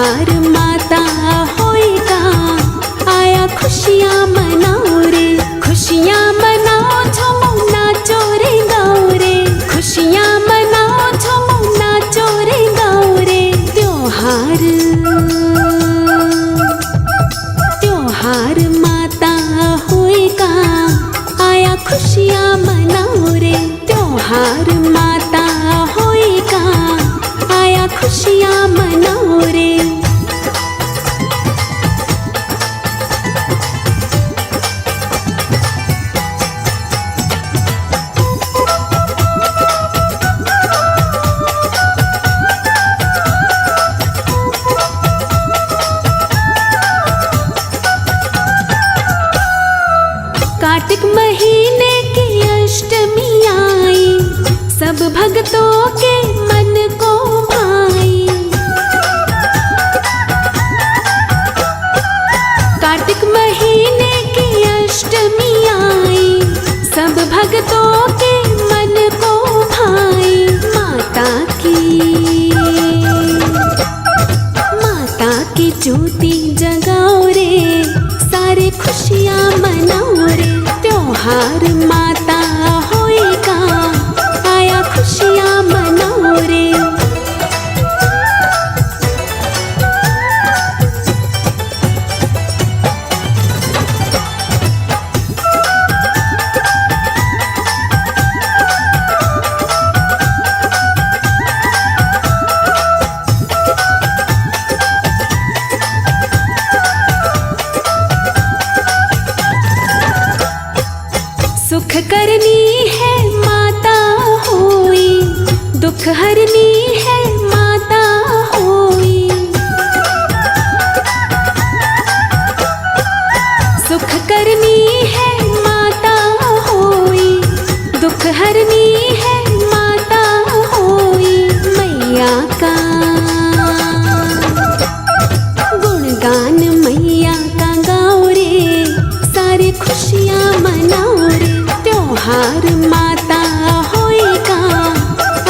त्योहार माता होएगा, आया खुशियाँ मनाओ रे, खुशियाँ मनाओ, झूमो नाचो रे गाओ रे, खुशियाँ मनाओ, झूमो नाचो रे गाओ रे। त्योहार माता होएगा, आया खुशियाँ मनाओ रे, त्योहार माता होएगा, आया खुशियाँ मनाओ रे। कार्तिक महीने की अष्टमी आई, सब भक्तों के मन को भाई। कार्तिक महीने की अष्टमी आई, सब भक्तों के मन को भाई। माता की ज्योति जगाओ रे, सारे खुशियाँ मनाओ रे, त्योहार माता होएगा, आया खुशियाँ मनाओ रे। सुख करनी है माता होई, दुख हरनी है माता होई। सुख करनी है माता होई, दुख हरनी है माता होई। मैया का गुणगान मैया का गाओ रे, सारी खुशियाँ मनाओ रे, त्योहार माता होएगा,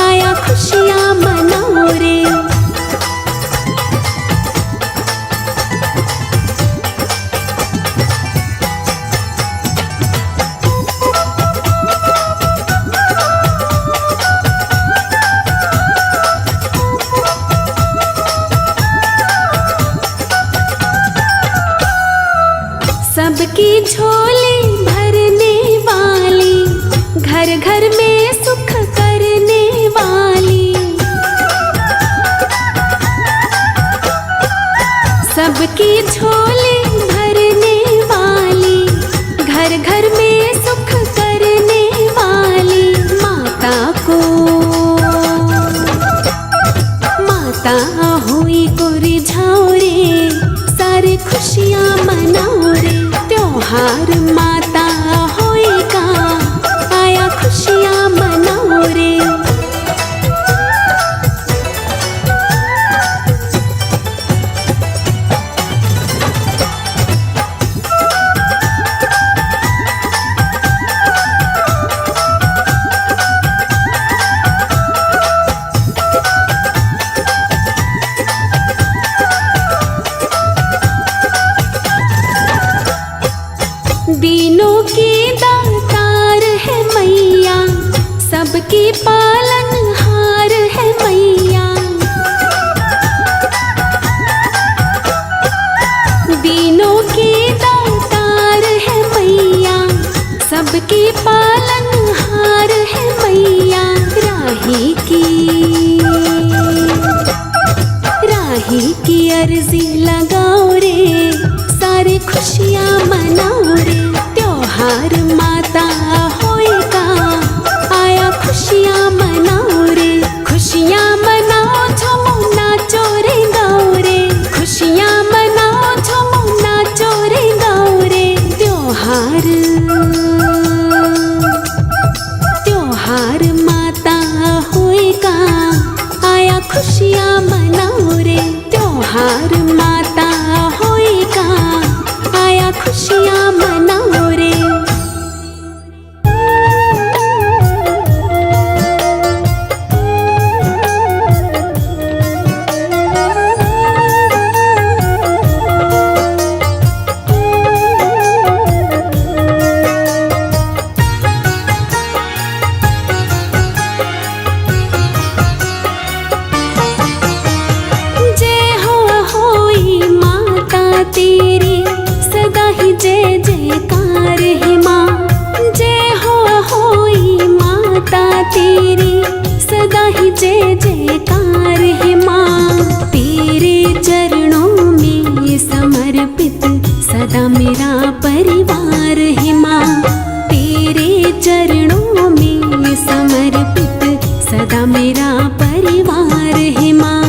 आया खुशियाँ मनाओ रे। सबकी झोली भरने वाली, घर घर में सुख करने वाली। सबकी झोली भरने वाली, घर घर में सुख करने वाली। माता हुई को रिझाओ रे, सारे खुशियाँ मनाओ रे, त्योहार माता होएगा, आया खुशियाँ मनाओ रे। दीनों की दातार है मैया, सबकी पालनहार है मैया। दीनों की दातार है मैया, सबकी पालनहार है मैया। राही की अर्जी लगाओ रे, सारी खुशियाँ मनाओ रे, त्योहार माता होएगा, आया खुशियाँ मनाओ रे। खुशियाँ मनाओ, झूमो नाचो रे गाओ रे, खुशियाँ मनाओ, झूमो नाचो रे गाओ रे। त्योहार माता होएगा, आया खुशियाँ मनाओ रे, त्योहार माता होएगा, आया खुशियाँ मनाओ रे। जय जयकार है माँ। तेरे चरणों में समर्पित सदा मेरा परिवार है माँ। तेरे चरणों में समर्पित सदा मेरा परिवार है माँ।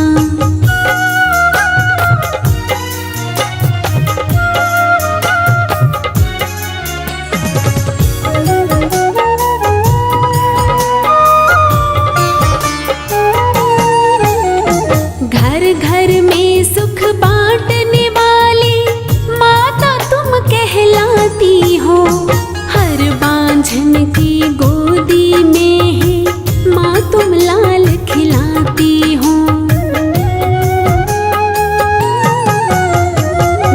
घर घर में सुख बांटने वाली माता तुम कहलाती हो। हर बांझन की गोदी में है माँ तुम लाल खिलाती हो।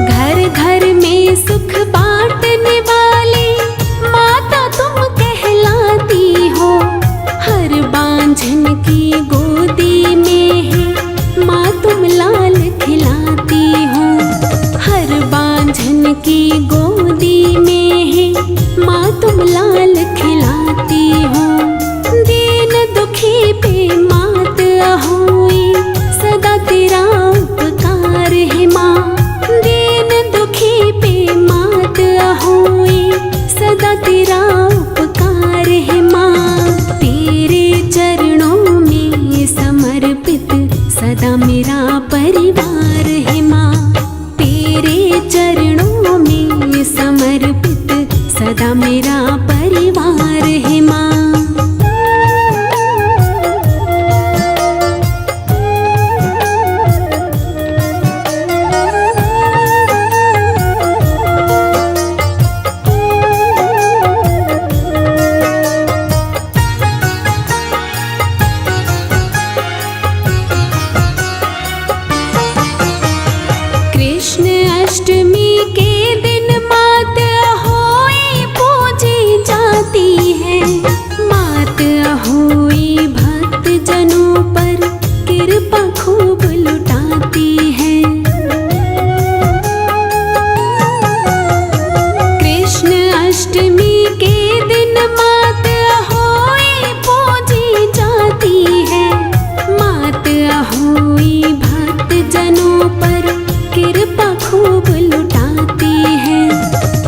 घर घर में सुख बांटने वाली माता तुम कहलाती हो। हर बांझन की गोदी में है माँ तुम लाल खिलाती हो। हर बांझन की गोदी में है माँ तुम लाल खिलाती हो। दीन दुखी पे मात होई सदा तेरा उपकार है माँ। दीन दुखी पे मात होई सदा तेरा उपकार है माँ। तेरे चरणों में समर्पित सदा मेरा परिवार है माँ। तेरे चरणों में समर्पित सदा मेरा परिवार है माँ। कृष्ण अष्टमी के दिन मात होई पूजी जाती है। मात होई भक्त जनों पर कृपा खूब लुटाती है। कृष्ण अष्टमी के दिन मात होई पूजी जाती है। मात होई भक्त जनों पर कृपा खूब लुटाती है।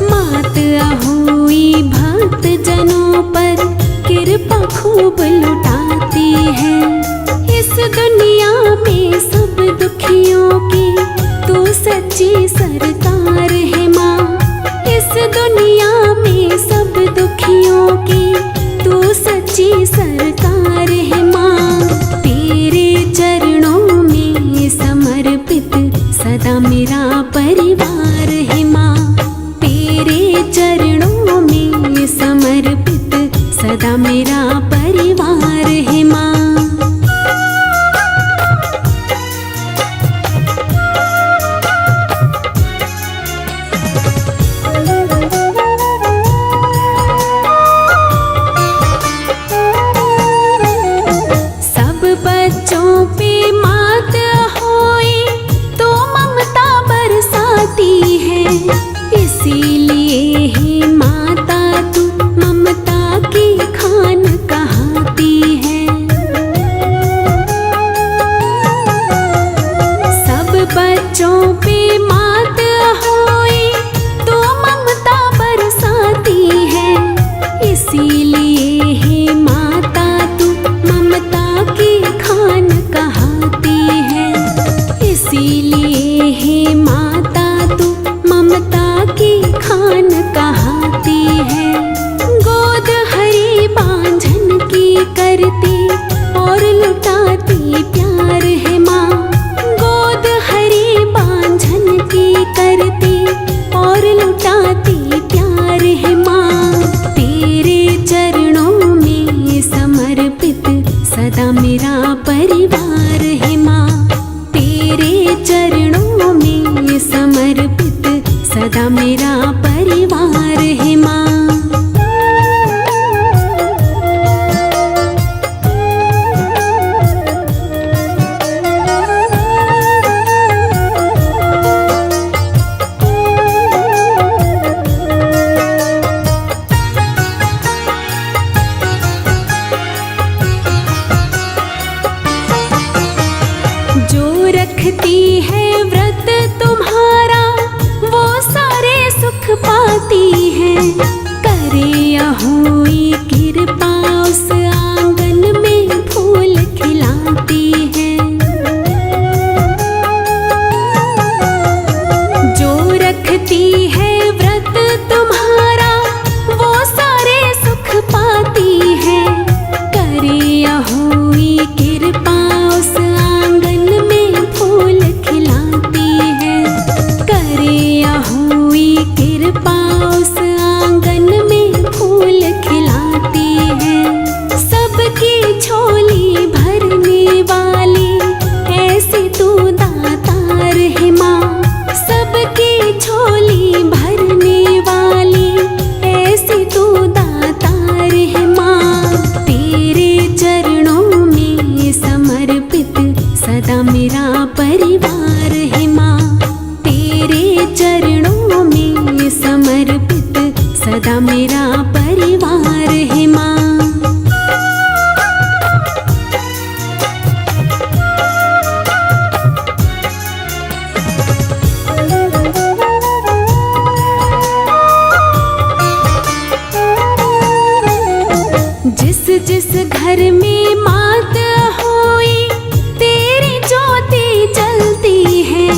मात होई भक्त जनों पर कृपा खूब लुटाती है। इस दुनिया में सब दुखियों की तू सच्ची सरकार है माँ। इस दुनिया में सब दुखियों की तू सच्ची सरकार है माँ। तेरे चरणों में समर्पित सदा मेरा परिवार है माँ। तेरे चरणों में समर्पित सदा मेरा परिवार है माँ। सब बच्चों पे मात होई तो ममता बरसाती है। इसीलिए ही माता तू ममता की खान कहाती है। सब बच्चों पे मात होई तो ममता बरसाती है। इसीलिए ही माता तू ममता की खान कहाती है। इसीलिए ही माता तू ममता की खान कहाती है। गोद हरी बांझन की करती और लुटाती प्यार है माँ। गोद हरी बांझन की करती और लुटाती प्यार है माँ। तेरे चरणों में समर्पित सदा मेरा परिवार है माँ। तेरे चरणों में समर्पित सदा मेरा परिवार है माँ। है व्रत तुम्हारा वो सारे सुख पाती है। करे अहोई कृपा उस आंगन में फूल खिलाती है। जो रखती है व्रत तुम्हारा वो सारे सुख पाती है। करे अहोई कृपा उस आंगन में फूल खिलाती है। करे अहोई कृपा उस आंगन में फूल खिलाती है। सबकी झोली भरने वाली ऐसी तू दातार है माँ। सबकी झोली भरने वाली ऐसी तू दातार है माँ। तेरे चरणों में समर्पित सदा मेरा परिवार है माँ। तेरे चरणों में समर्पित सदा मेरा परिवार है माँ। जिस जिस घर में मात होई तेरी ज्योति जलती है।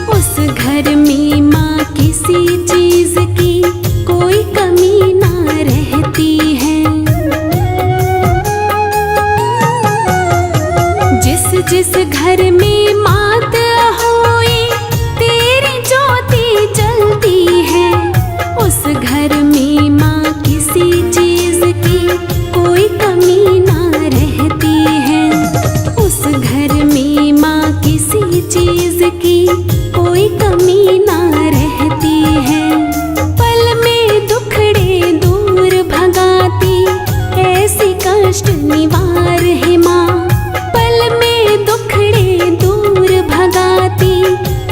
उस घर में माँ किसी चीज की कोई कमी ना रहती है। जिस जिस घर में मात होई तेरी ज्योति जलती है। उस घर में माँ किसी चीज की कोई कमी ना रहती है। उस घर में माँ किसी चीज की कोई कमी ना रहती है। पल में दुखड़े दूर भगाती ऐसी कष्ट निवार है माँ। पल में दुखड़े दूर भगाती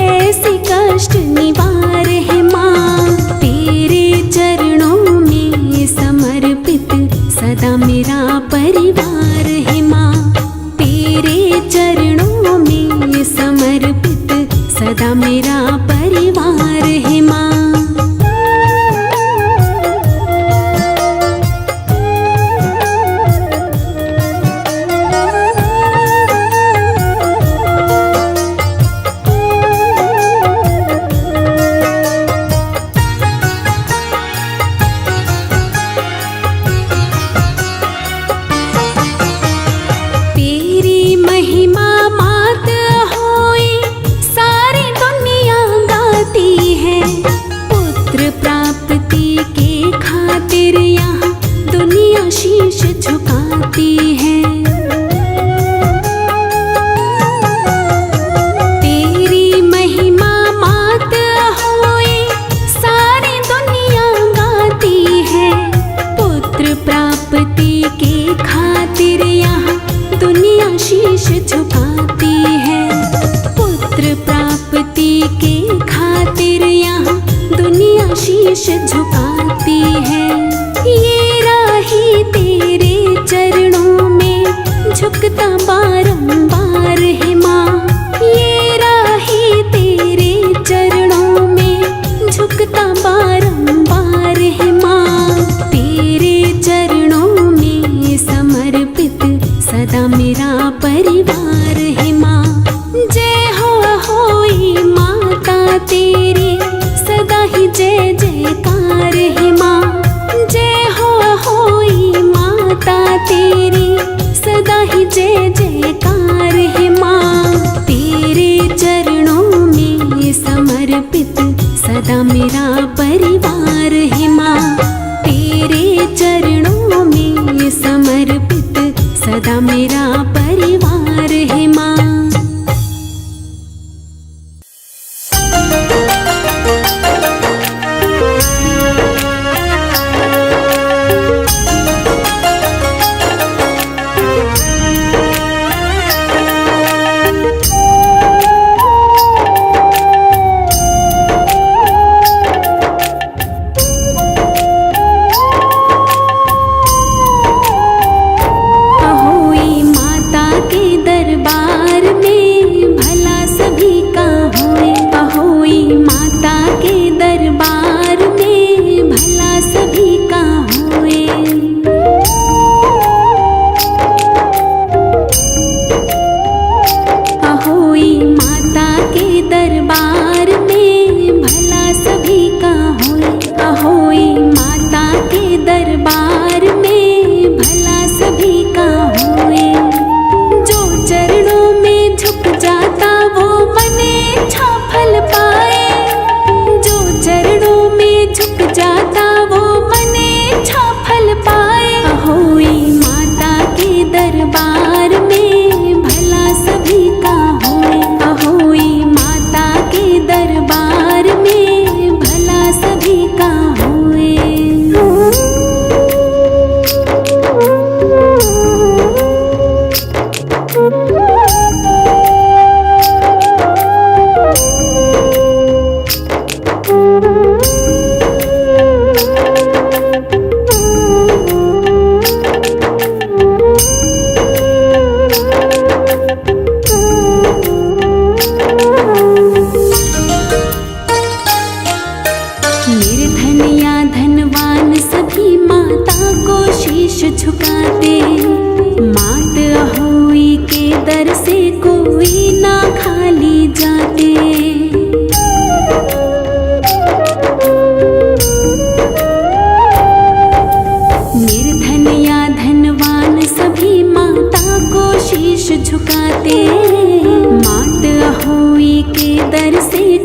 ऐसी कष्ट निवार है माँ। तेरे चरणों में समर्पित सदा मेरा परिवार है माँ। तेरे चरणों में समर्पित सदा मेरा परिवार है माँ। तेरी महिमा मात होई सारी दुनिया गाती है। पुत्र प्राप्ति के खातिर यहाँ दुनिया शीश झुकाती है। तेरी महिमा मात होई सारी दुनिया गाती है। पुत्र प्राप्ति के खातिर यहाँ दुनिया शीश झुकाती है। पुत्र प्राप्ति के खातिर यहाँ दुनिया शीश झुकाती है। ये राही तेरे चरणों में झुकता बारंबार है माँ। ये राही तेरे चरणों में झुकता बारंबार है माँ। तेरे चरणों में समर्पित सदा मेरा परिवार है माँ। जय होई माता तेरी सदा ही जय जयकार है माँ। जय होई माता तेरी सदा ही जय जयकार है माँ।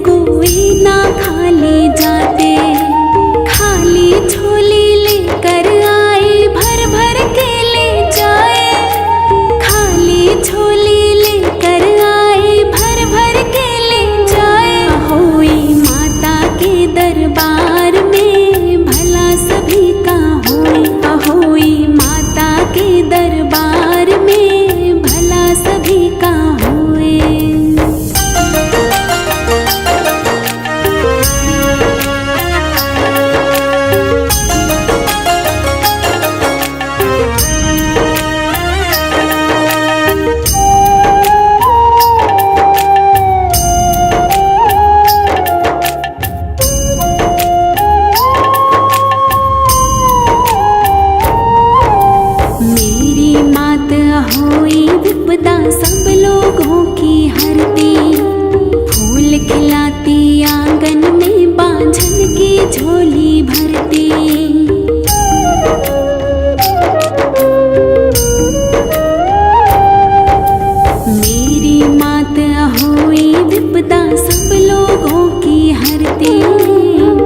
कोई ना खाली जाते। खाली झोली लेकर आए, भर भर के ले जाए। खाली झोली लेकर आए, भर भर के ले जाए। होई माता के दरबार में भला सभी का होई। होई माता के दरबार में भला सभी का होए। होई विपदा सब लोगों की हरती। फूल खिलाती आंगन में बांझन की झोली भरती। मेरी मात होई विपदा सब लोगों की हरती।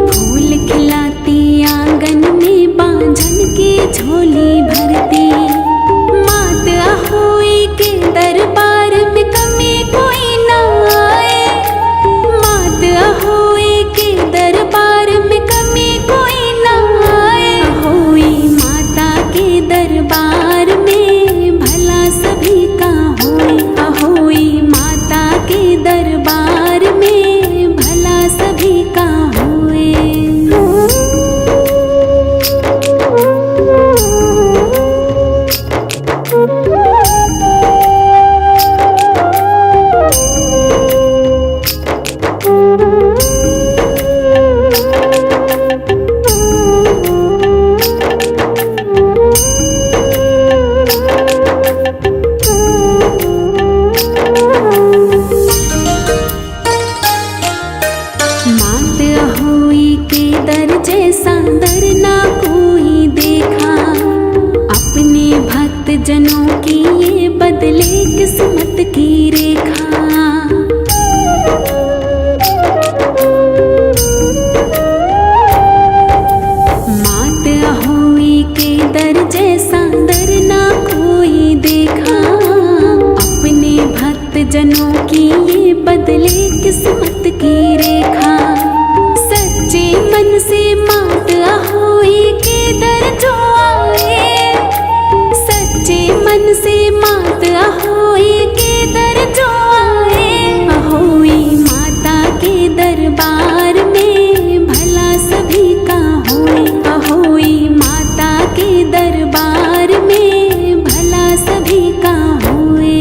फूल खिलाती आंगन में बांझन की झोली भरती। होई के दरबार में कमी कोई ना आए। मात होई के दरबार में कमी कोई ना आए। होई माता के दरबार में भला सभी का होई। होई माता के दरबार में भला सभी का होए। जनों की ये बदले किस्मत की रेखा। मात होई के दर जैसा दर ना कोई देखा। अपने भक्त जनों की ये बदले किस्मत की रेखा। सच्चे मन से मात होई के दर जो आए। सच्चे मन से मात होई के दर जो आए। होई माता के दरबार में भला सभी का होई। होई माता के दरबार में भला सभी का होए।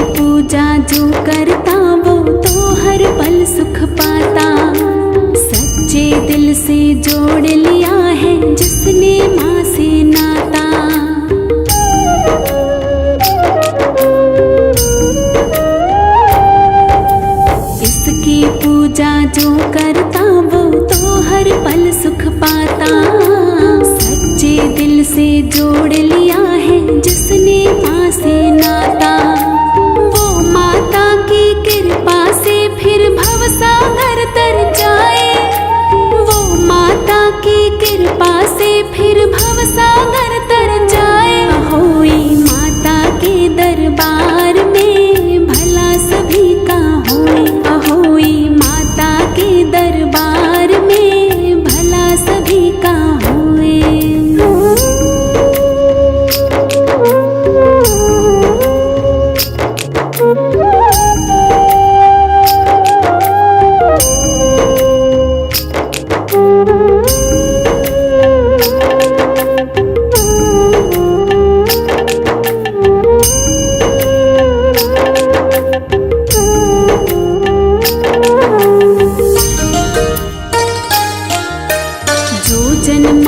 पूजा जो करता वो तो हर पल सुख पाता। सच्चे दिल से जोड़ लिया है जिसने माँ से नाता। इसकी पूजा जो करता वो तो हर पल सुख पाता। सच्चे दिल से जोड़ लिया है जिसने माँ से नाता। माता की कृपा से फिर भवसागर तर जाए। वो माता की कृपा से फिर भवसागर तर जाए। होई माता के दरबार में भला सभी का होई। होई माता के दरबार में।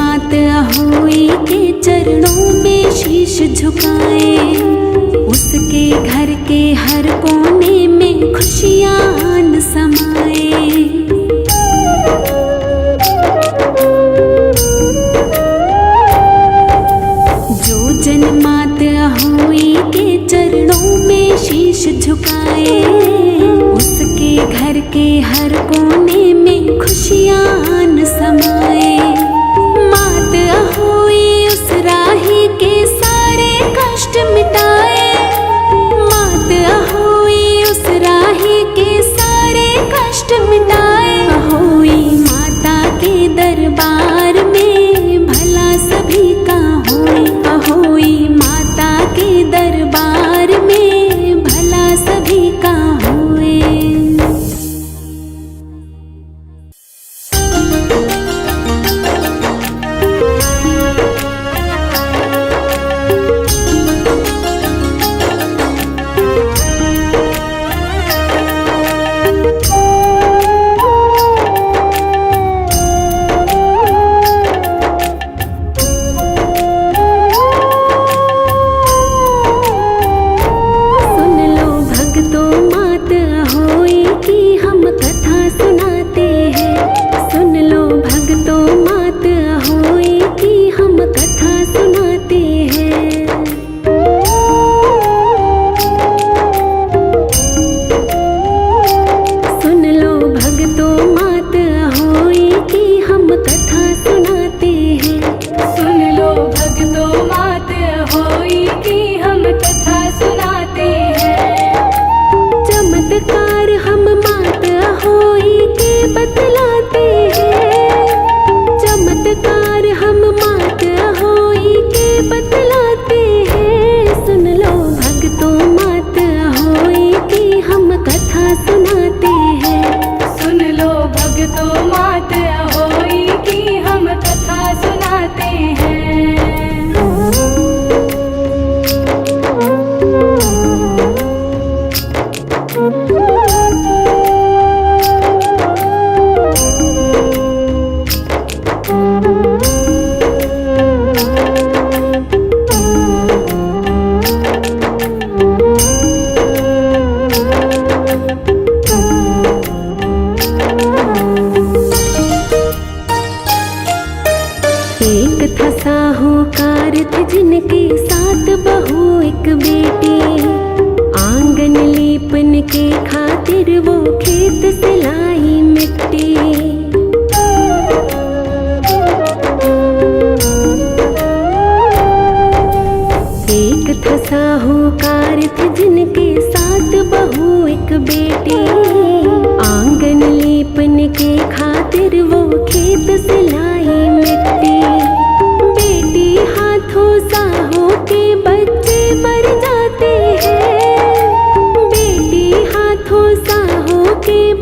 मात अहोई के चरणों में शीश झुकाए, उसके घर के हर कोने में खुशियां आन समाए। जो जन मात अहोई के चरणों में शीश झुकाए, उसके घर के हर कोने में खुशियां आन समाए। मात अहोई उस राही के सारे कष्ट मिटाए, मात अहोई उस राही के सारे कष्ट मिटाए। अहोई माता के दरबार में भला सभी का होए, अहोई माता के दरबार में भला सभी का होए।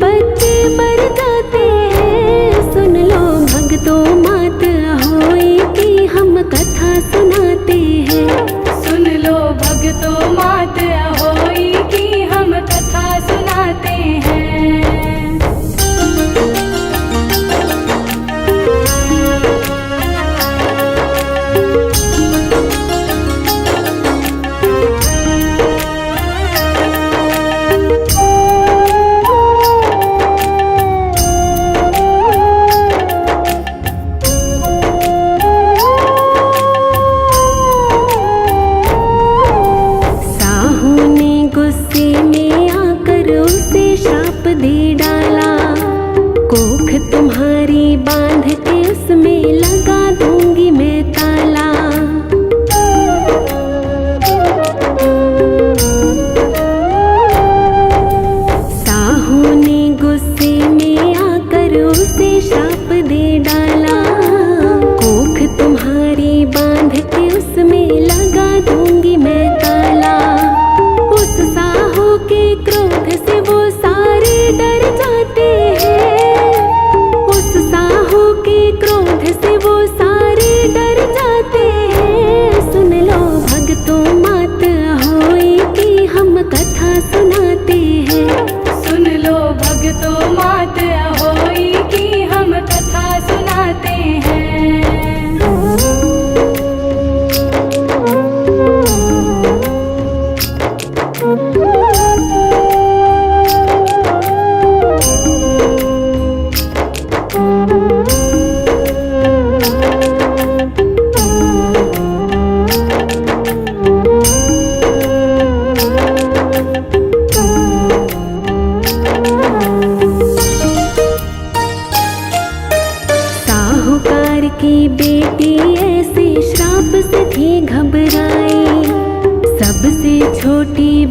बच्चे मर जाते हैं।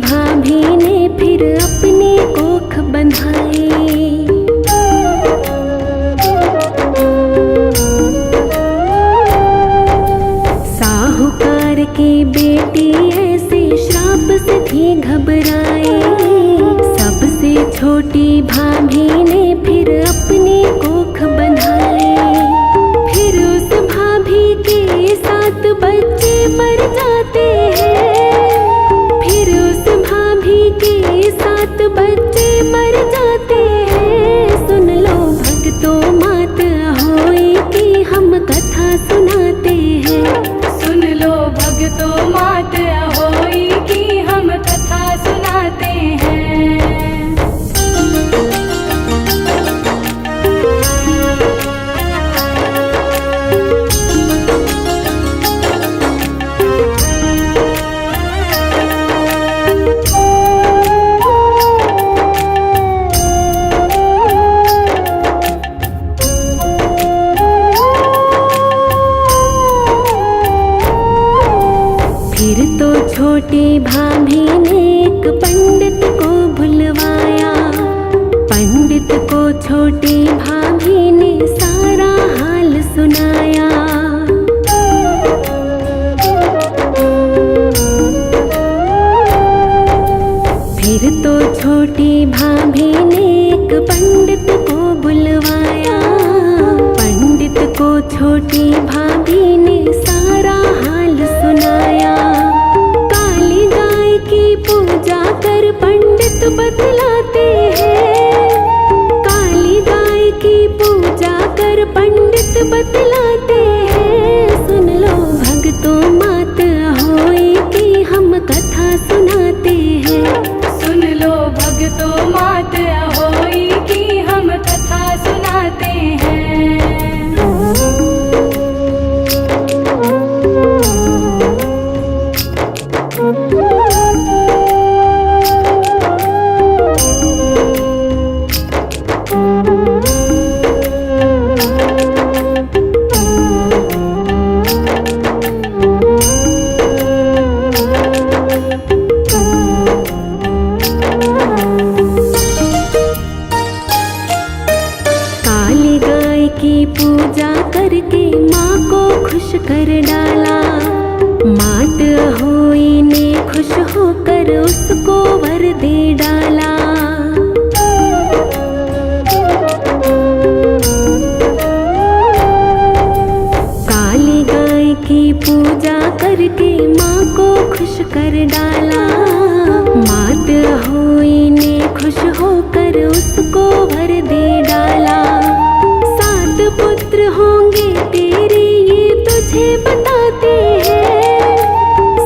भाभी ने फिर अपने कोख बंधाए। साहूकार की बेटी ऐसे श्राप से थी घबराए। सबसे छोटी भाभी ने फिर अपने कोख बंधाए। फिर उस भाभी के 7 बच्चे मर जाते हैं। फिर उस भाभी के 7 बच्चे मर जाते हैं। सुन लो भक्तों मात होई कि हम कथा सुनाते हैं। सुन लो भक्तों मात होई कि हम कथा सुनाते हैं। फिर तो छोटी भाभी ने एक पंडित को बुलवाया। पंडित को छोटी भाभी ने सारा हाल सुनाया। फिर तो छोटी भाभी ने एक पंडित को बुलवाया। पंडित को छोटी भाभी ने सारा हाल सुनाया। काली गाय की पूजा कर पंडित बतलाते हैं। काली गाय की पूजा कर पंडित बतलाते हैं। सुन लो भक्तों मात होई कि हम कथा सुनाते हैं। सुन लो भक्तों मात होई कि हम कथा सुनाते हैं। काली गाय की पूजा करके माँ को खुश कर डाला। मात होई ने खुश होकर उसको वर दे डाला। काली गाय की पूजा करके माँ को खुश कर डाला। मात होई ने खुश होकर उसको वर दे डाला। 7 पुत्र होंगे तेरे ये तुझे बताते हैं।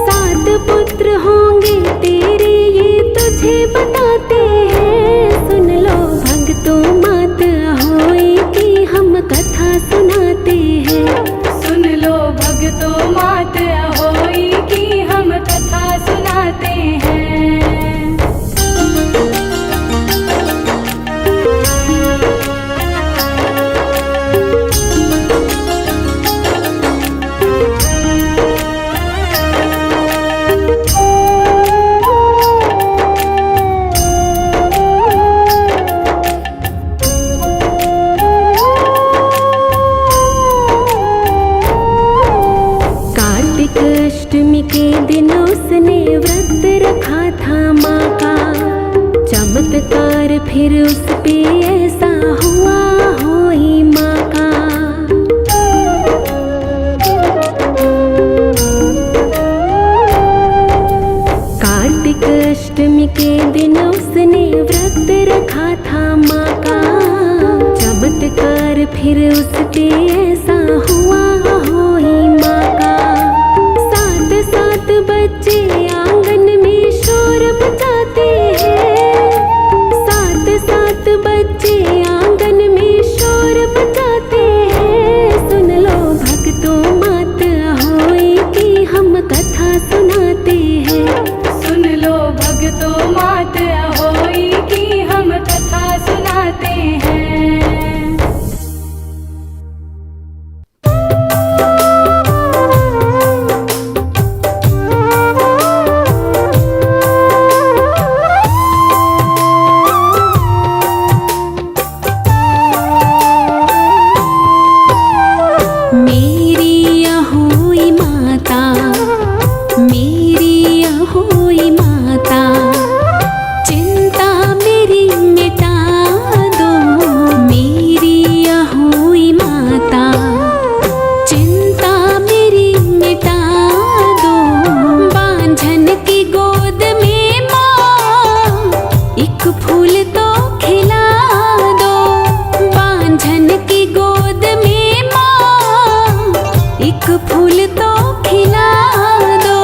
7 पुत्र होंगे तेरे ये तुझे बताते हैं। सुन लो भक्तों मात होई कि हम कथा सुनाते हैं। सुन लो भक्तों मात होई कि हम कथा सुनाते हैं। कार्तिक अष्टमी के दिन उसने व्रत रखा था माँ का। चमत्कार फिर उस पे ऐसा हुआ होई माँ का। कार्तिक अष्टमी के दिन उसने व्रत रखा था माँ का। चमत्कार फिर उस पे ऐसा हुआ होई माँ का। 7 बच्चे आंगन में शोर मचाते हैं। 7 बच्चे आंगन में शोर मचाते हैं। सुन लो भक्तों मात होई कि हम कथा सुनाते हैं। सुन लो भक्तों मात होई कि हम कथा सुनाते हैं। एक फूल तो खिला दो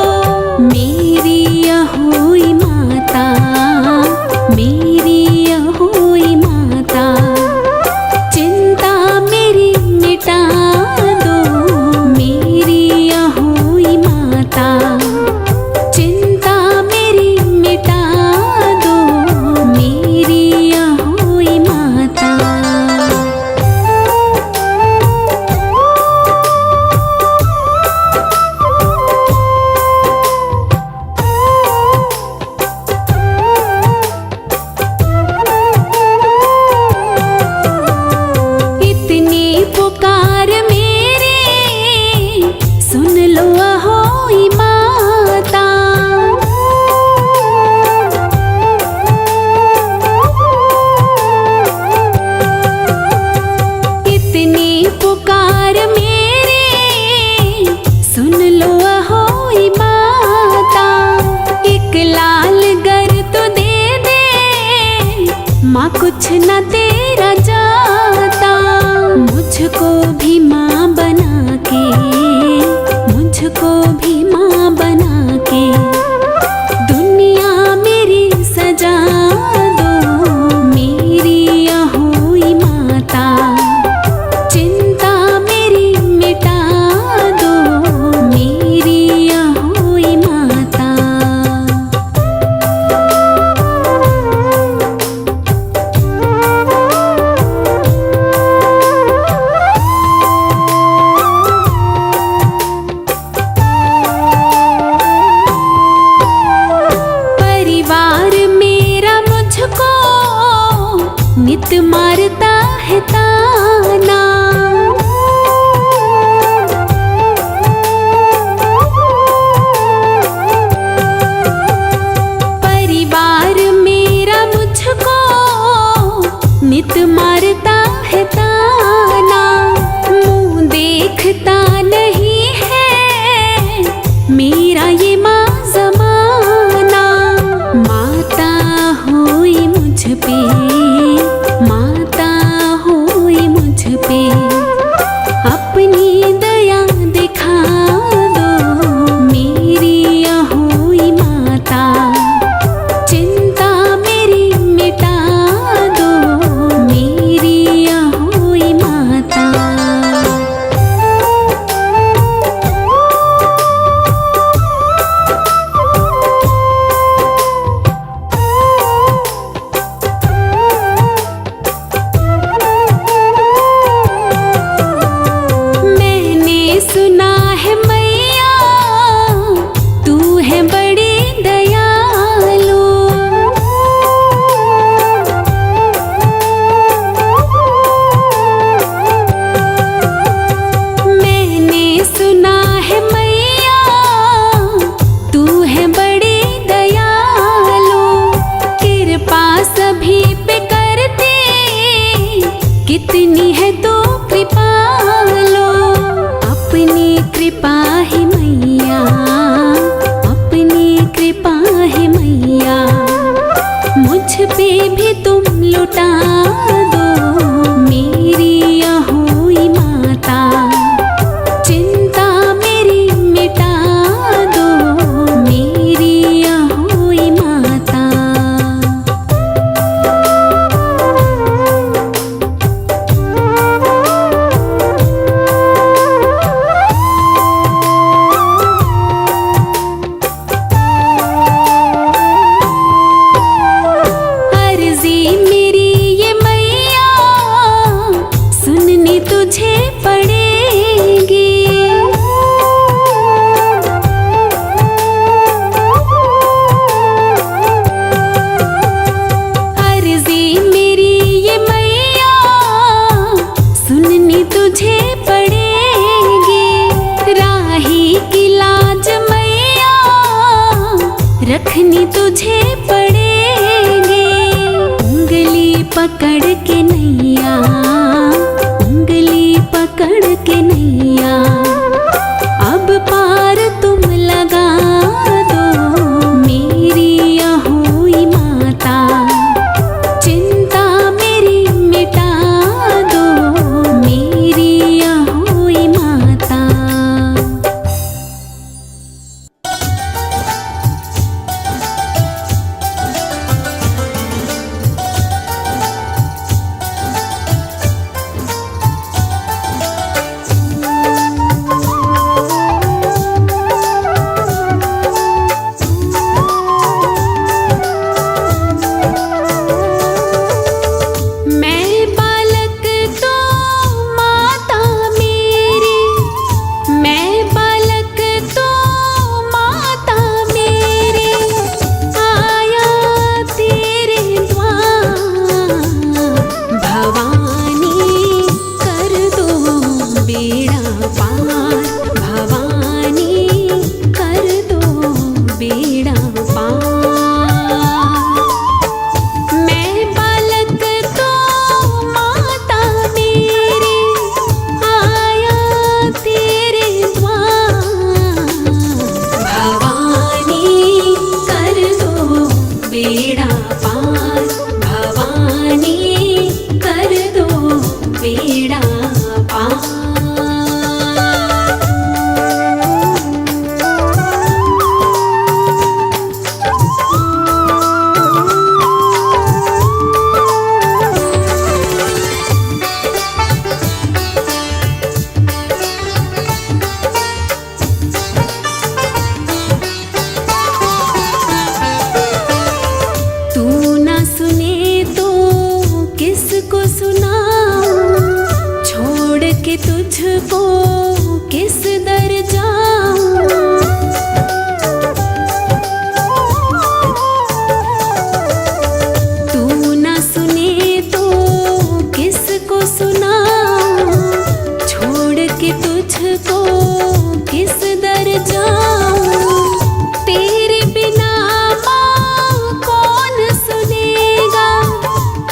मेरी अहोई माता, मेरी अहोई माता। चिंता मेरी मिटा दो मेरी अहोई माता, चिंता मेरी मिटा दो मेरी अहोई माता। इतनी पुकार मेरे सुन लो अहोई माता। इतनी पुकार मेरे सुन लो अहोई माता। एक लाल गर तो दे दे माँ, कुछ न तेरा जाता। मुझको भी माँ बना के, मुझको भी माँ बना के दुनिया मेरी सजा दो मेरी अहोई माता। चिंता मेरी मिटा दो मेरी अहोई माता। परिवार मेरा मुझको नित मारता है ताना। परिवार मेरा मुझको नित मारता है ताना। मुँह देखता नहीं है मेरा ये माँ ज़माना। माता होई मुझ पे, माता होई मुझ पे अपनी दया दिखा दो मेरी अहोई माता। चिंता मेरी मिटा दो मेरी अहोई माता। मैंने सुना है मैया तू है बड़ी दयालु। मैंने सुना है मैया तू है बड़ी दयालु। कृपा सभी पे करती कितनी है तो कृपालु। अपनी कृपा है मैया, अपनी कृपा है मैया। मुझ पे भी तुम लुटा दो मेरी अहोई माता। चिंता मेरी मिटा दो मेरी अहोई माता। अर्जी मेरी ये मैया सुननी तुझे पड़ेगी। अर्जी मेरी ये मैया सुननी तुझे पड़ेगी। राही की लाज मैया रखनी तुझे पड़ेगी। उंगली पकड़ के नैया, उंगली पकड़ के नैया अब पार तुम लगा दो मेरी अहोई माता। चिंता मेरी मिटा दो मेरी अहोई माता। किस दर जाऊं, तेरे बिना माँ कौन सुनेगा,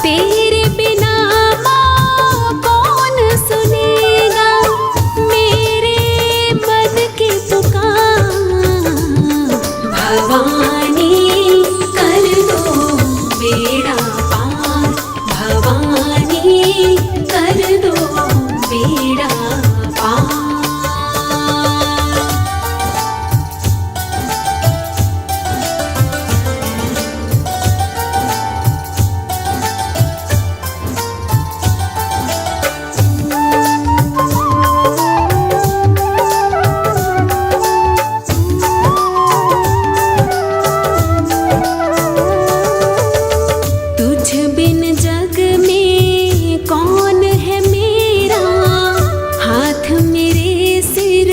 तेरे बिना माँ कौन सुनेगा मेरे मन की पुकार। भवानी कर दो बेड़ा पार, भवानी कर दो बेड़ा पार। तुझ बिन जग में कौन है मेरा, हाथ मेरे सिर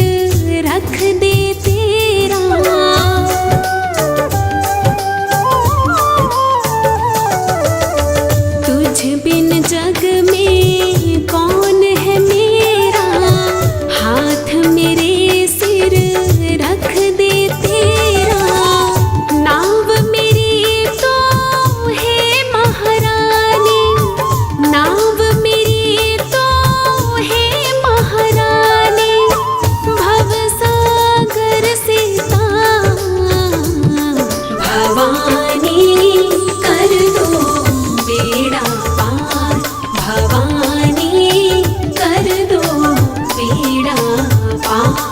रख दे तेरा। तुझ बिन जग में कौन है मेरा, हाथ मेरे सिर रख दे तेरा। नाव मेरी तो है महारानी, नाव मेरी तो है महारानी, भवसागर से तार। भवानी कर दो बेड़ा पार, भवानी कर दो बेड़ा पार।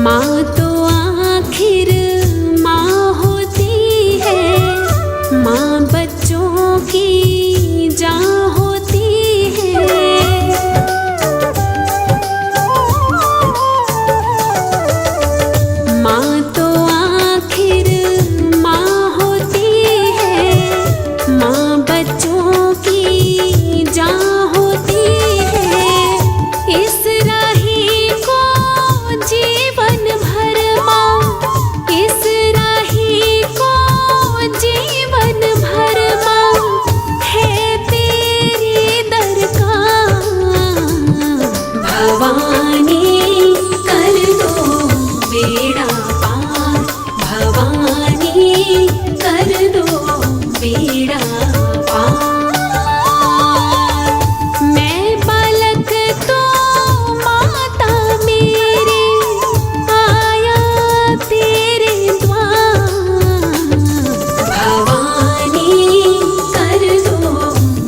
माँ तो आखिर माँ होती है, माँ बच्चों की जान होती है। माँ तो आखिर माँ होती है, माँ बच्चों की जान होती है। इस राही को जीवन भर माँ, इस राही को जीवन भर माँ है तेरी दरकार। भवानी कर दो बेड़ा पार, भवानी कर दो बेड़ा पार। मैं बालक तो माता मेरी आया तेरे द्वार। भवानी कर दो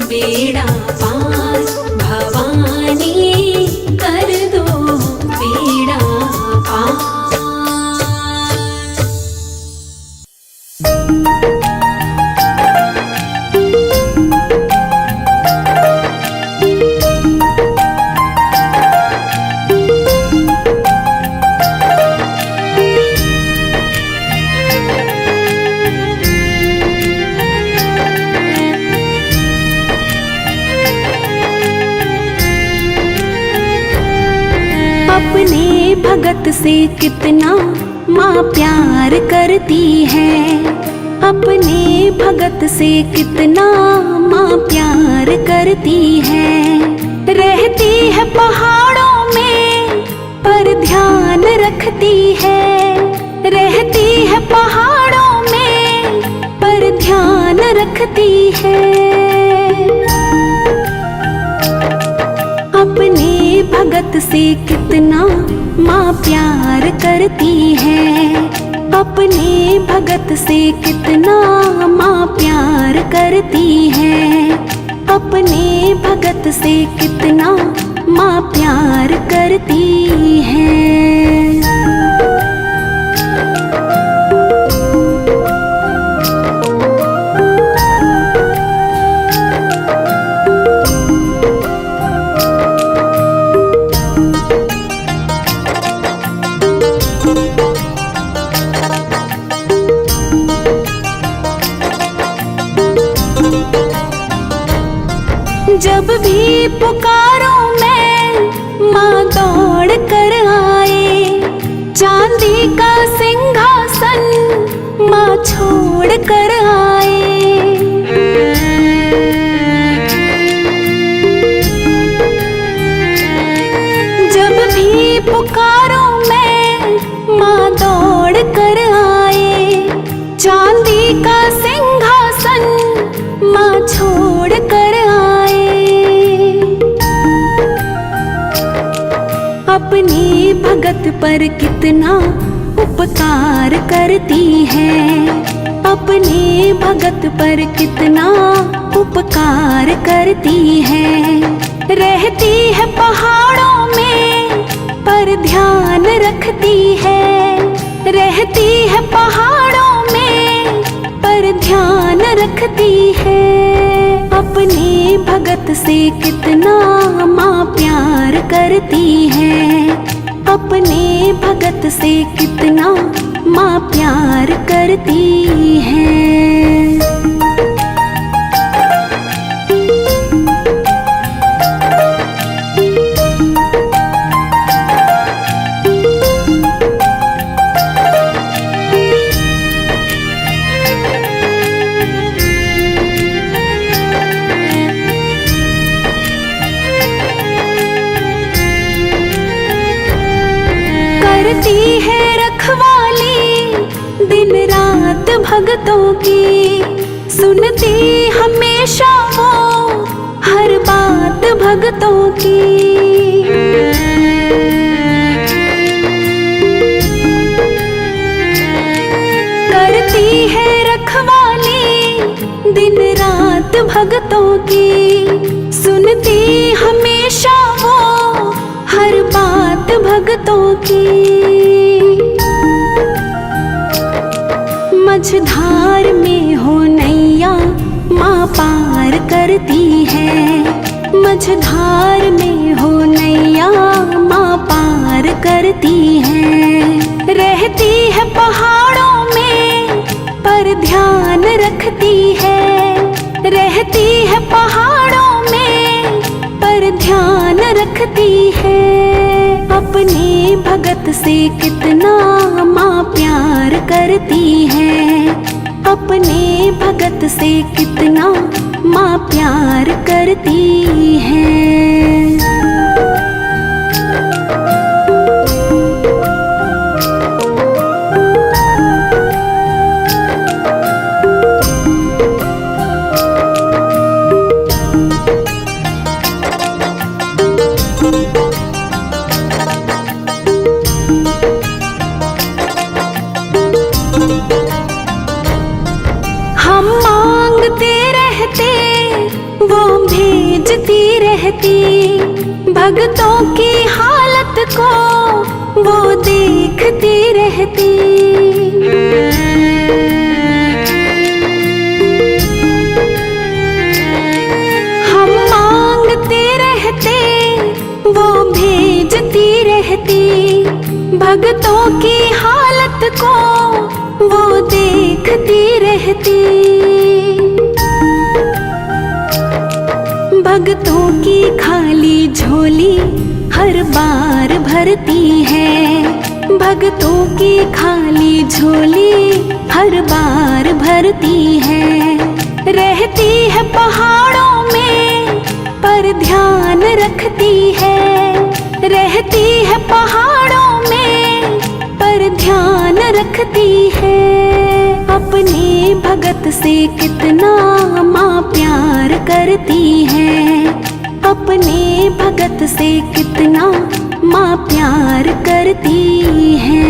बेड़ा पार, भवानी कर दो बेड़ा पार। अपने भगत से कितना माँ प्यार करती है, अपने भगत से कितना माँ प्यार करती है। रहती है पहाड़ों में पर ध्यान रखती है, रहती है पहाड़ों में पर ध्यान रखती है। अपने भगत से कितना माँ प्यार करती है, अपने भगत से कितना माँ प्यार करती है, अपने भगत से कितना माँ प्यार करती है। जब भी पुकारो मैं माँ दौड़ कर आए, चांदी का सिंहासन माँ छोड़ कर आए। जब भी पुकारो मैं माँ दौड़ कर आए, चांदी का सिंहासन माँ छोड़ कर आए। अपनी भगत पर कितना उपकार करती है, अपने भगत पर कितना उपकार करती है। रहती है पहाड़ों में पर ध्यान रखती है, रहती है पहाड़ों में पर ध्यान रखती है। अपने भगत से कितना माँ प्यार करती है, अपने भगत से कितना माँ प्यार करती है। करती है रखवाली दिन रात भगतों की, सुनती हमेशा वो हर बात भगतों की। करती है रखवाली दिन रात भगतों की, सुनती हमेशा वो हर बात भगतों की। मझधार में हो नैया माँ पार करती है, मझधार में हो नैया माँ पार करती है। रहती है पहाड़ों में पर ध्यान रखती है, रहती है पहाड़ों में पर ध्यान रखती है। अपने भगत से कितना माँ प्यार करती है, अपने भगत से कितना माँ प्यार करती है। हम मांगते रहते वो भेजती रहती, भगतों की हालत को वो देखती रहती। हम मांगते रहते वो भेजती रहती, भगतों की हालत को वो देखती रहती। भगतों की खाली झोली हर बार भरती है, भगतों की खाली झोली हर बार भरती है। रहती है पहाड़ों में पर ध्यान रखती है, रहती है पहाड़ों में पर ध्यान रखती है। अपने भगत से कितना माँ प्यार करती है, अपने भगत से कितना माँ प्यार करती है।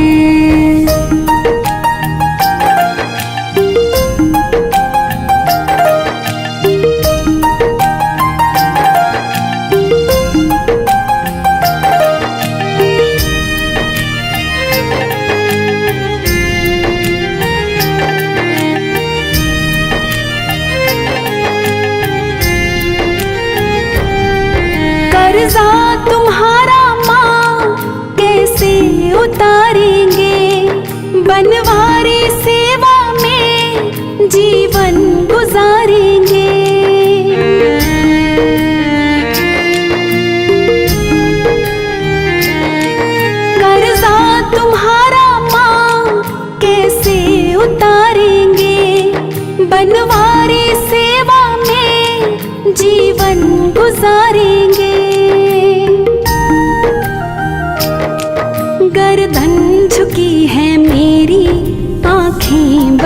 कर्जा तुम्हारा माँ कैसे उतारेंगे, बनवारी सेवा में जीवन गुजारेंगे।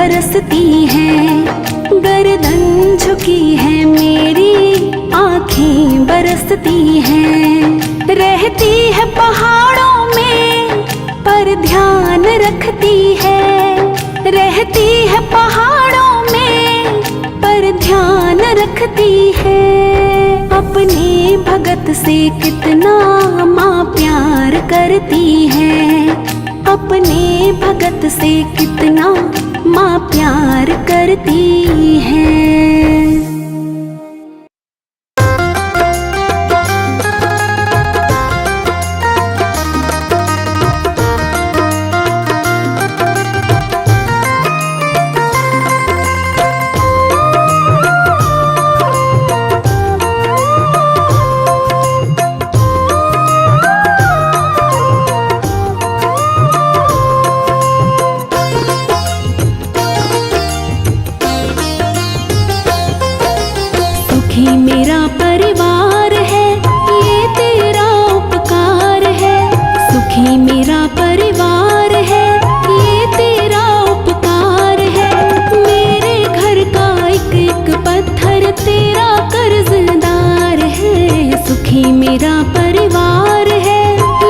बरसती हैं, गर्दन झुकी है मेरी, आँखें बरसती हैं। रहती है पहाड़ों में पर ध्यान रखती है, रहती है पहाड़ों में पर ध्यान रखती है। अपने भगत से कितना माँ प्यार करती है, अपने भगत से कितना माँ प्यार करती है। सुखी मेरा परिवार है, ये तेरा उपकार है। सुखी मेरा परिवार है, ये तेरा उपकार है। मेरे घर का एक एक पत्थर तेरा कर्जदार है। सुखी मेरा परिवार है,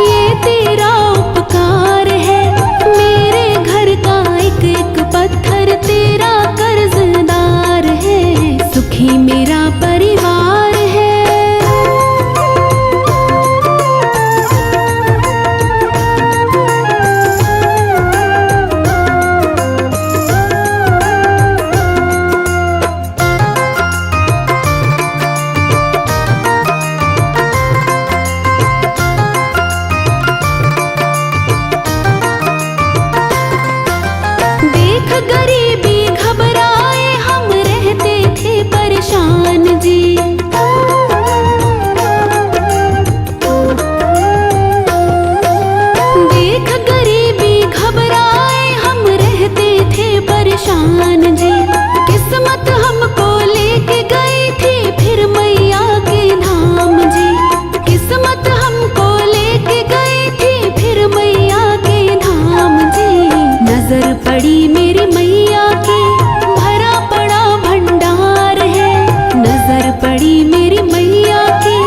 ये तेरा उपकार है। मेरे घर का एक एक पत्थर तेरा कर्जदार है। सुखी मेरा परिवार है। देख गरीबी घबराए हम रहते थे परेशान जी। देख गरीबी घबराए हम रहते थे परेशान जी। किस्मत हमको लेके गई थी फिर मैया के धाम जी। किस्मत हमको लेके गई थी फिर मैया के धाम जी। नजर पड़ी मेरी मैया की, भरा पड़ा भंडार है। नजर पड़ी मेरी मैया की,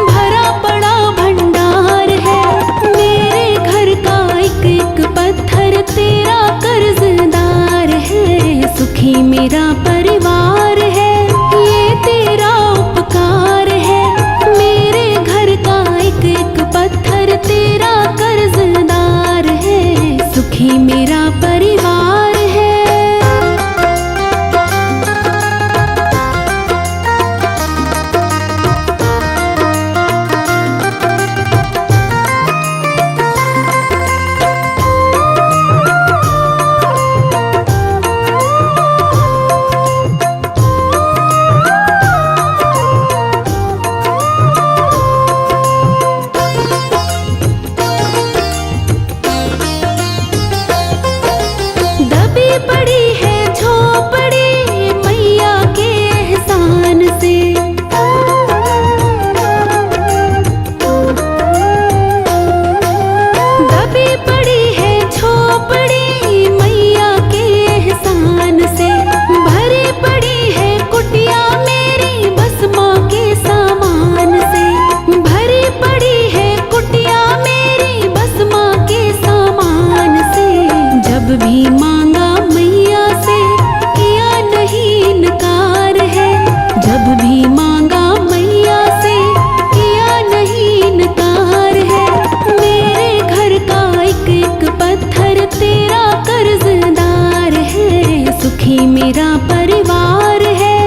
भरा पड़ा भंडार है। मेरे घर का एक एक पत्थर तेरा कर्जदार है। सुखी मेरा परिवार है, ये तेरा उपकार है। मेरे घर का एक एक पत्थर तेरा कर्जदार है। सुखी मेरा परिवार है। दबी पड़ी है झोपड़ी मैया के एहसान से। दबी पड़ी है झोपड़ी मैया के एहसान से। भरी पड़ी है कुटिया मेरी बस माँ के सामान से। भरी पड़ी है कुटिया मेरी बस माँ के सामान से। जब भी मांगा मैया से किया नहीं इनकार है। जब भी मांगा मैया से किया नहीं इनकार है। मेरे घर का एक एक पत्थर तेरा कर्जदार है। सुखी मेरा परिवार है,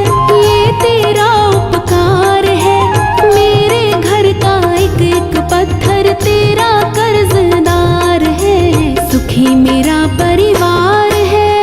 ये तेरा उपकार है। मेरे घर का एक एक पत्थर तेरा कर्जदार है। सुखी मेरा परिवार है।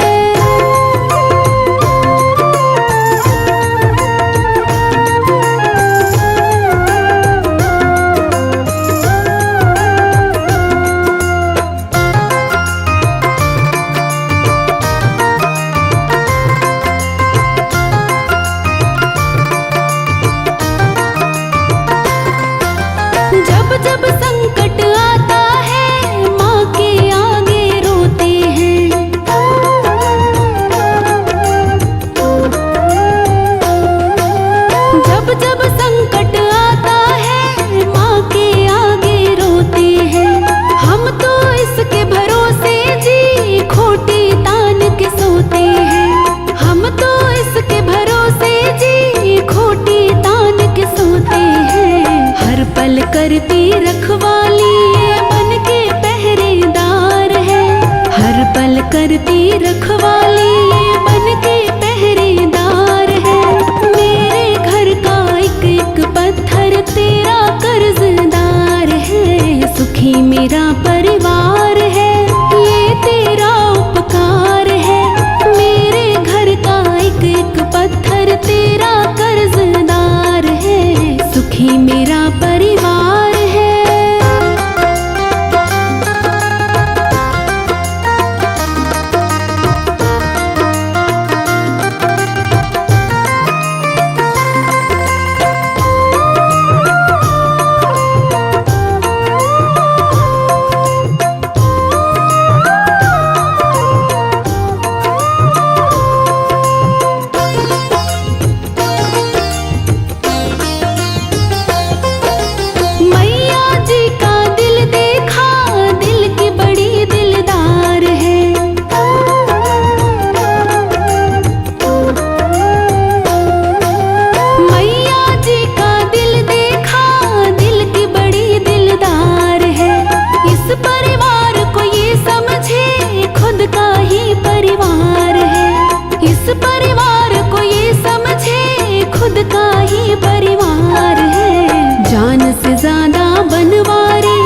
का ही परिवार है। जान से ज्यादा बनवारी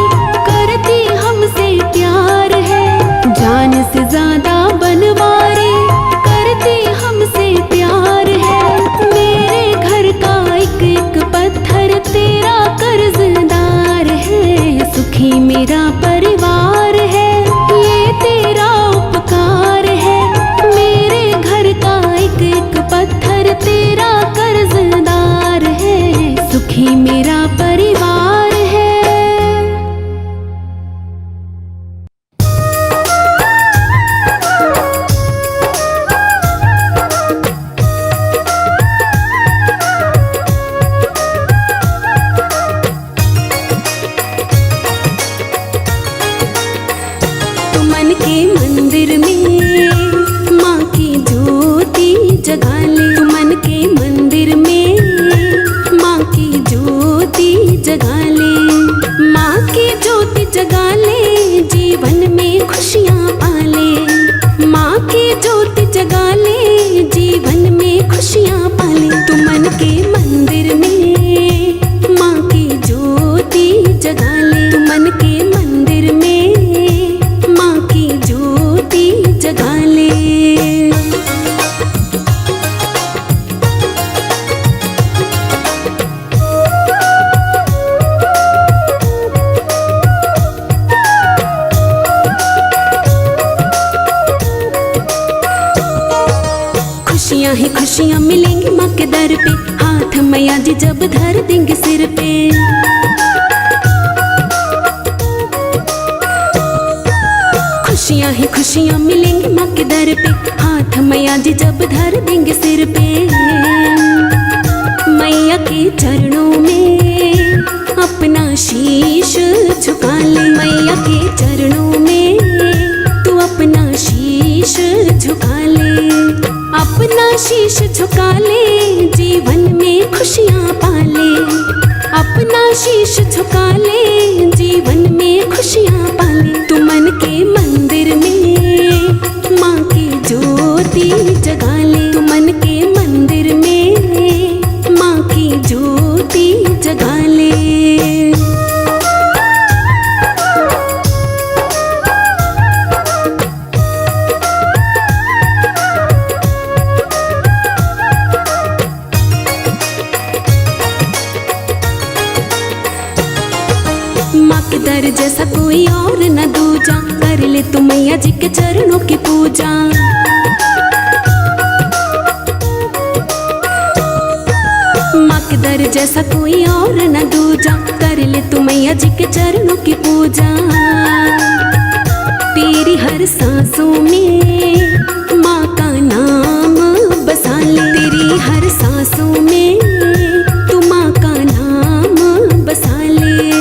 करती हमसे प्यार है। जान से ज्यादा बनवारी करती हमसे प्यार है। मेरे घर का एक एक पत्थर तेरा कर्जदार है। सुखी मेरा परिवार है, ये तेरा उपकार है। मेरे घर का एक एक पत्थर तेरा कर्जदार है। सुखी मेरा परिवार है। तू मन के मंदिर में माँ की ज्योति जगा ले। तू मन के मंदिर में माँ की ज्योति जगा ले। माँ की ज्योति जगा ले, जीवन में खुशियाँ पाले। माँ की ज्योति जगा ले, जीवन में खुशियाँ पाले। तू मन के मंदिर में माँ की ज्योति जगा ले। तू मन के मंदिर में माँ की ज्योति जगा ले। खुशियाँ ही खुशियाँ मिलेंगी माँ के दर पे। हाथ मैया जी जब धर देंगे सिर पे। खुशियाँ ही खुशियाँ मिलेंगी माँ के दर पे। हाथ मैया जी जब धर देंगे सिर पे। मैया के चरणों में अपना शीश झुका ले। मैया के चरणों में तू अपना शीश झुका ले। अपना शीश झुका ले, जीवन में खुशियाँ पाले। अपना शीश झुका ले, जीवन में खुशियाँ पाले। तू मन के मंदिर में माँ की ज्योति जगा ले। तू मन के मंदिर में माँ की ज्योति जगा ले। माँ के दर जैसा कोई और न दूजा, कर ले तू मैया जी के चरणों की पूजा। माँ के दर जैसा कोई और न दूजा, कर ले तू मैया जी के चरणों की पूजा। तेरी हर सांसों में माँ का नाम बसा ले। तेरी हर सांसों में तू माँ का नाम बसा ले।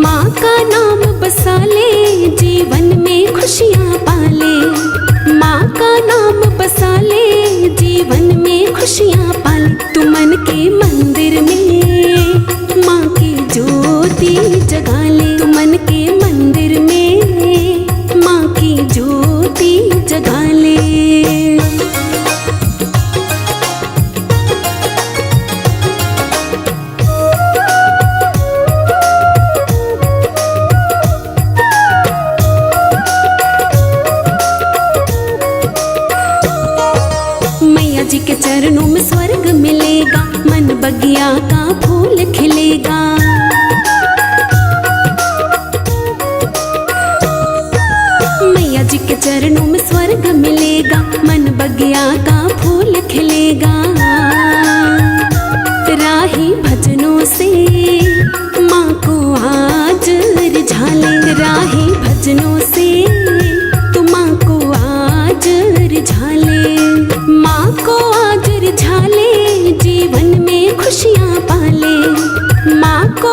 माँ का नाम बसा ले, जीवन में खुशियाँ पाले। माँ का नाम बसा ले, जीवन में खुशियाँ पाले। तू मन के मंदिर में माँ की ज्योति जगा ले। तू मन के मंदिर में माँ की ज्योति जगा ले। जी के चरणों में स्वर्ग मिलेगा, मन बगिया का फूल खिलेगा। मैया जी के चरणों में स्वर्ग मिलेगा, मन बगिया का फूल खिलेगा। राही भजनों से माँ को आज रिझा ले। राही भजनों से तू माँ को आज रिझा ले। माँ को आज रिझा ले, जीवन में खुशियाँ पाले। माँ को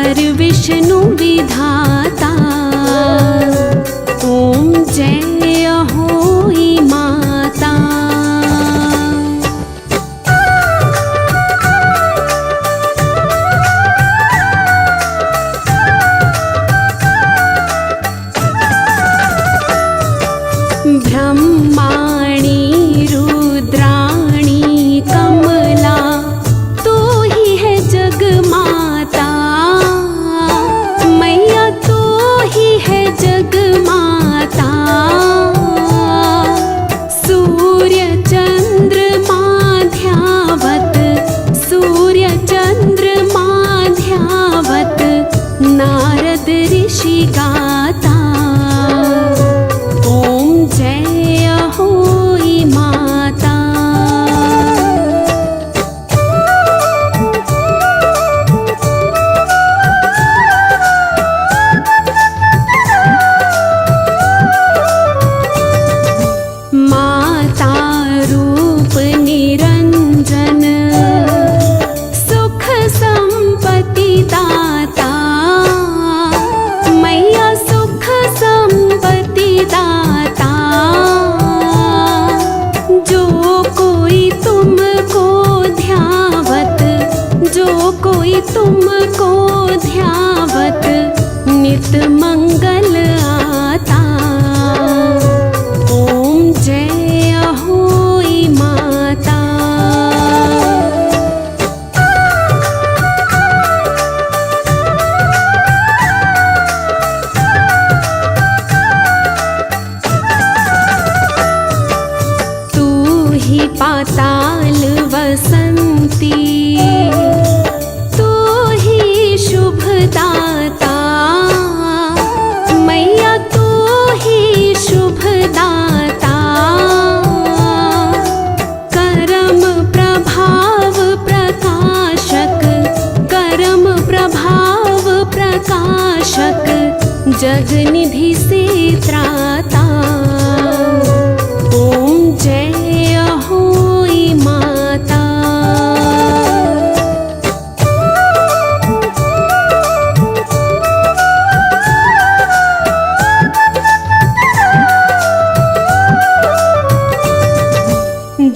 हर विष्णु विधाता। ओम जय होई माता। ब्रह्माणी रुद्राणी कमला तू ही है जग माता। मैया तू ही है जग माता। सूर्य चंद्रमा ध्यावत, सूर्य चंद्रमा ध्यावत नारद ऋषि गाता। ओम जय होई माता। माता रूप निरंजन सुख संपत्ति दाता। मैया सुख संपत्ति दाता। जो कोई तुमको ध्यावत, जो कोई तुमको ध्यावत नित मंगल आता। ओम जय होई माता। तू ही पाताल वसंती, तू ही शुभदाता। मैया तू ही शुभदाता। करम प्रभाव प्रकाशक, करम प्रभाव प्रकाशक जगनिधि से त्राता। ओम जय होई माता।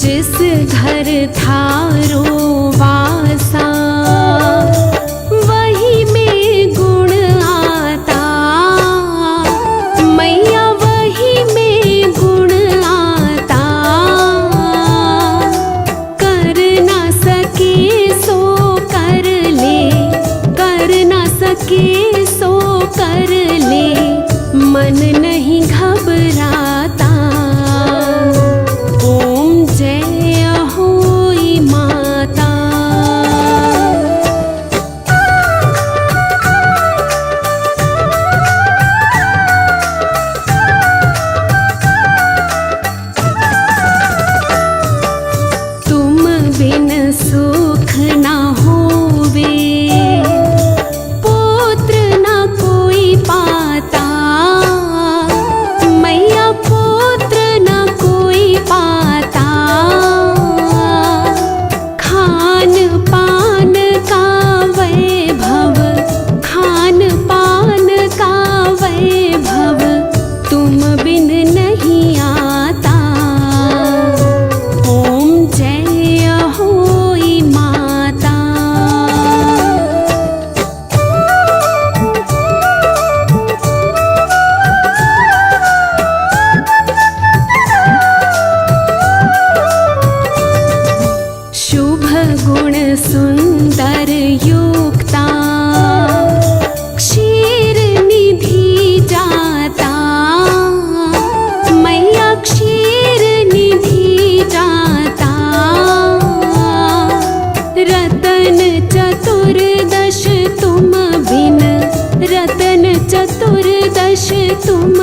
जिस घर थारो वासा वही में गुण आता। मैया वही में गुण आता। कर ना सके सो कर ले, कर ना सके सो कर ले मन नहीं घबराता। ओम जय होई माता। तुम बिन सुख ना होवे, पुत्र ना कोई पाता। मैया पुत्र ना कोई पाता। खान पान का वैभव, खान पान का वैभव तुम बिन नहीं आता। ओम जय होई माता। शुभ गुण सुंदर युक्ता, क्षीर निधि जाता। मैया क्षीर निधि जाता। रतन चतुर्दश तुम बिन, रतन चतुर्दश तुम